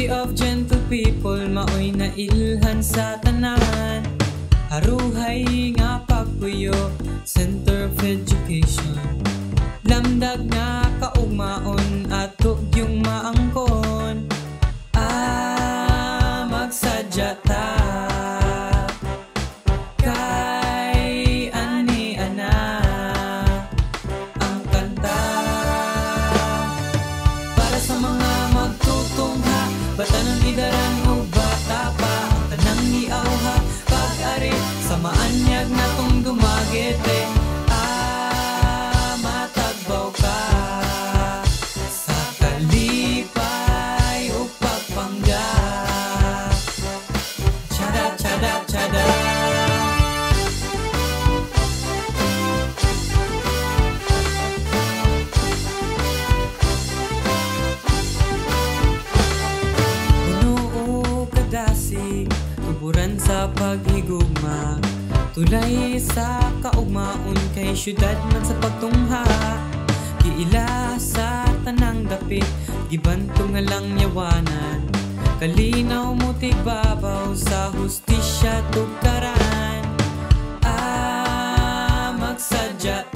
City of gentle people, maoy na ilhan sa tanan. Haruhay nga pagpuyo, Center of Education. Lamdag nga kaugmaon, ato yung maangkon. Magsadya ta kay ani ana ang kanta para sa mga magtutungha, batanon idaran o bata pa, ang tanang iawha pag-ari sa maanyag na tong dumagete. Matagbaw ka sa kalipay o pagpangga. Chada, chada, chada. Tuburan sa paghigugma, tulay sa kaugmaon kay syudad man sa pagtungha. Giila sa tanang dapit, gibanto nga lang yawanan. Kalinaw mo tigbabaw sa hustisya tukaran. Magsadya